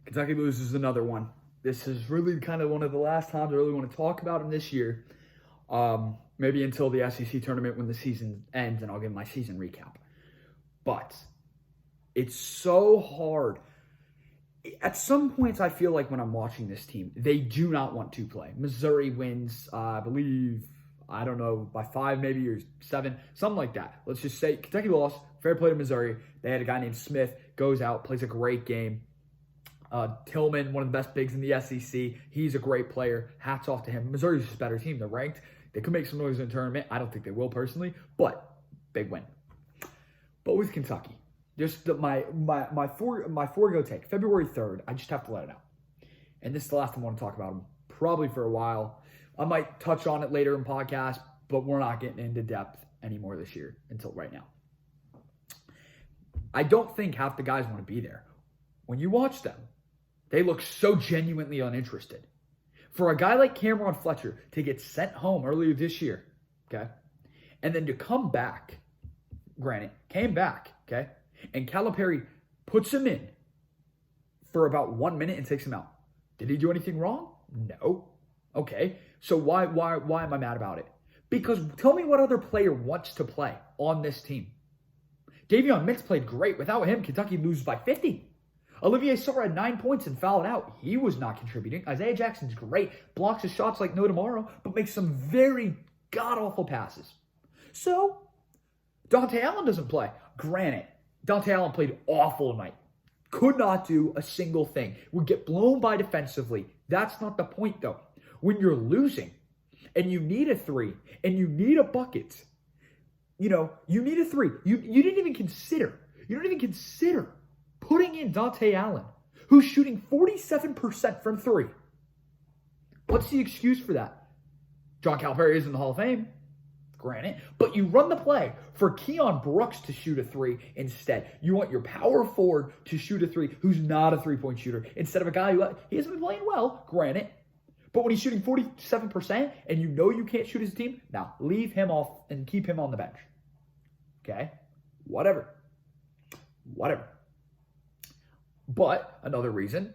Kentucky loses another one. This is really kind of one of the last times I really want to talk about him this year. Maybe until the SEC tournament when the season ends, and I'll give my season recap. But it's so hard. At some points, I feel like when I'm watching this team, they do not want to play. Missouri wins, I believe, I don't know, by 5 maybe or 7, something like that. Let's just say Kentucky lost, fair play to Missouri. They had a guy named Smith, goes out, plays a great game. Tillman, one of the best bigs in the SEC. He's a great player. Hats off to him. Missouri's just a better team. They're ranked. They could make some noise in the tournament. I don't think they will personally, but big win. But with Kentucky, just my forego take, February 3rd, I just have to let it out. And this is the last time I want to talk about them, probably for a while. I might touch on it later in podcast, but we're not getting into depth anymore this year until right now. I don't think half the guys want to be there. When you watch them, they look so genuinely uninterested. For a guy like Cameron Fletcher to get sent home earlier this year, okay, and then to come back, granted, came back, okay, and Calipari puts him in for about 1 minute and takes him out. Did he do anything wrong? No. Okay, so why am I mad about it? Because tell me what other player wants to play on this team. Davion Mintz played great. Without him, Kentucky loses by 50. Olivier Sarr had 9 points and fouled out. He was not contributing. Isaiah Jackson's great. Blocks his shots like no tomorrow, but makes some very god-awful passes. So, Dante Allen doesn't play. Granted, Dante Allen played awful tonight. Could not do a single thing. Would get blown by defensively. That's not the point, though. When you're losing, and you need a 3, and you need a bucket, you need a 3. You didn't even consider. You don't even consider putting in Dante Allen, who's shooting 47% from 3. What's the excuse for that? John Calipari is in the Hall of Fame, granted, but you run the play for Keon Brooks to shoot a 3 instead. You want your power forward to shoot a 3 who's not a three-point shooter instead of a guy who he hasn't been playing well, granted, but when he's shooting 47% and you know you can't shoot his team, now leave him off and keep him on the bench. Okay? Whatever. But another reason,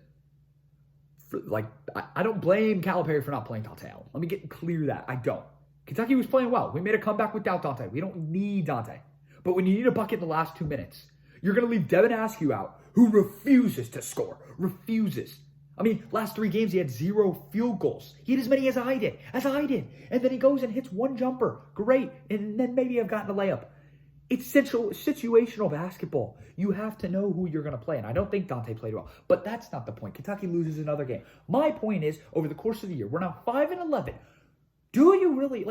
I don't blame Calipari for not playing Dante Allen. Let me get clear that I don't. Kentucky was playing well. We made a comeback without Dante. We don't need Dante. But when you need a bucket in the last 2 minutes, you're going to leave Devin Askew out, who refuses to score. Refuses. I mean, last 3 games, he had 0 field goals. He had as many as I did. And then he goes and hits 1 jumper. Great. And then maybe I've gotten a layup. It's situational basketball. You have to know who you're going to play. And I don't think Dante played well. But that's not the point. Kentucky loses another game. My point is, over the course of the year, we're now 5-11. Do you really,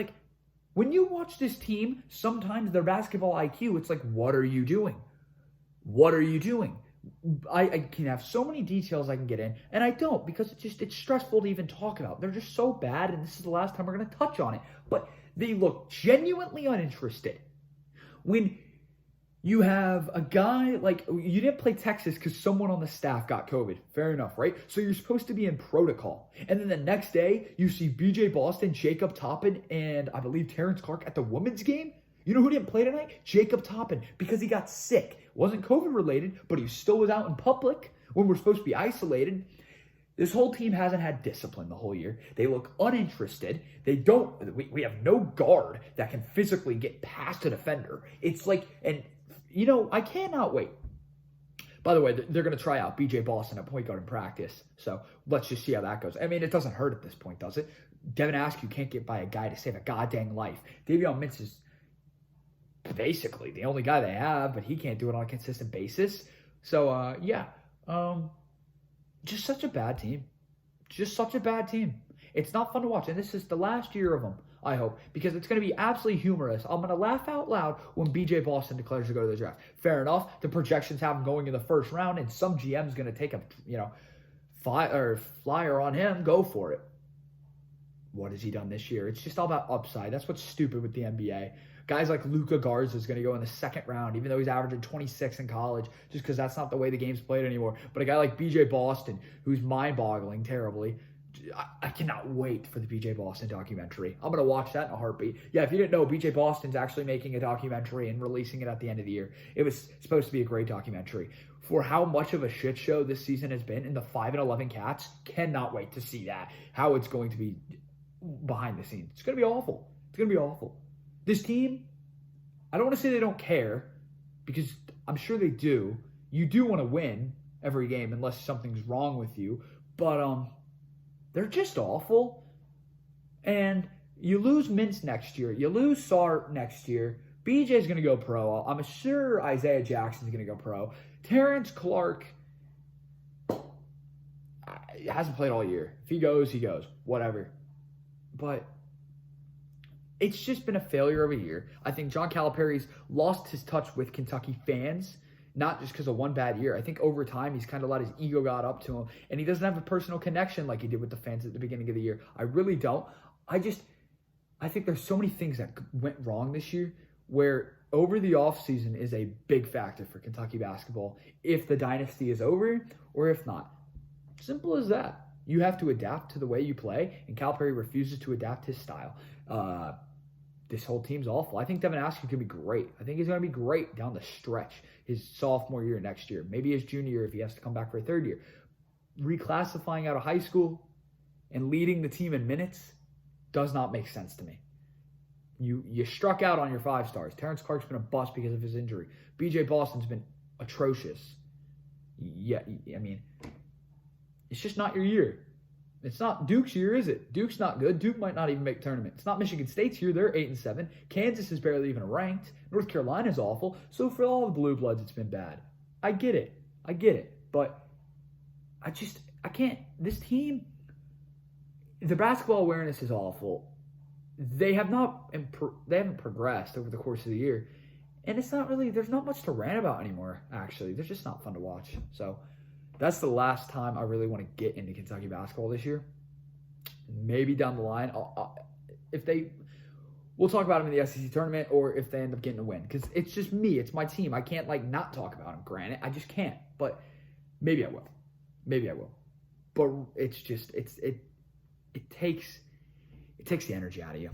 when you watch this team, sometimes their basketball IQ, it's like, what are you doing? What are you doing? I can have so many details I can get in, and I don't, because it's stressful to even talk about. They're just so bad, and this is the last time we're going to touch on it. But they look genuinely uninterested. When you have a guy you didn't play Texas because someone on the staff got COVID. Fair enough, right? So you're supposed to be in protocol. And then the next day, you see BJ Boston, Jacob Toppin, and I believe Terrence Clark at the women's game. You know who didn't play tonight? Jacob Toppin, because he got sick. It wasn't COVID related, but he still was out in public when we're supposed to be isolated. This whole team hasn't had discipline the whole year. They look uninterested. We have no guard that can physically get past a defender. It's I cannot wait. By the way, they're going to try out BJ Boston at point guard in practice. So let's just see how that goes. I mean, it doesn't hurt at this point, does it? Devin Askew can't get by a guy to save a goddamn life. Davion Mintz is basically the only guy they have, but he can't do it on a consistent basis. So, just such a bad team. It's not fun to watch. And this is the last year of them, I hope, because it's going to be absolutely humorous. I'm going to laugh out loud when BJ Boston declares to go to the draft. Fair enough. The projections have him going in the first round, and some GM's going to take a flyer on him. Go for it. What has he done this year? It's just all about upside. That's what's stupid with the NBA. Guys like Luka Garza is going to go in the second round, even though he's averaging 26 in college, just because that's not the way the game's played anymore. But a guy like BJ Boston, who's mind-boggling terribly, I cannot wait for the BJ Boston documentary. I'm going to watch that in a heartbeat. Yeah, if you didn't know, BJ Boston's actually making a documentary and releasing it at the end of the year. It was supposed to be a great documentary. For how much of a shit show this season has been, and the 5-11 Cats, cannot wait to see that. How it's going to be behind the scenes. It's going to be awful. It's going to be awful. This team, I don't want to say they don't care, because I'm sure they do. You do want to win every game unless something's wrong with you. But they're just awful. And you lose Mintz next year. You lose Sarr next year. BJ's going to go pro. I'm sure Isaiah Jackson's going to go pro. Terrence Clark hasn't played all year. If he goes, he goes. Whatever. But it's just been a failure of a year. I think John Calipari's lost his touch with Kentucky fans, not just because of one bad year. I think over time, he's kind of let his ego got up to him, and he doesn't have a personal connection like he did with the fans at the beginning of the year. I really don't. I think there's so many things that went wrong this year where over the offseason is a big factor for Kentucky basketball if the dynasty is over or if not. Simple as that. You have to adapt to the way you play, and Calipari refuses to adapt his style. This whole team's awful. I think Devin Askew can be great. I think he's going to be great down the stretch his sophomore year next year. Maybe his junior year if he has to come back for a third year. Reclassifying out of high school and leading the team in minutes does not make sense to me. You struck out on your 5 stars. Terrence Clark's been a bust because of his injury. BJ Boston's been atrocious. Yeah, I mean, it's just not your year. It's not Duke's year, is it? Duke's not good. Duke might not even make tournament. It's not Michigan State's year. They're 8-7. Kansas is barely even ranked. North Carolina's awful. So for all the Blue Bloods, it's been bad. I get it. But I can't. This team, the basketball awareness is awful. They haven't progressed over the course of the year. And it's not really, there's not much to rant about anymore, actually. They're just not fun to watch. So that's the last time I really want to get into Kentucky basketball this year. Maybe down the line, we'll talk about them in the SEC tournament, or if they end up getting a win. Because it's just me. It's my team. I can't, not talk about them, granted. I just can't. But maybe I will. But it's just, it takes the energy out of you.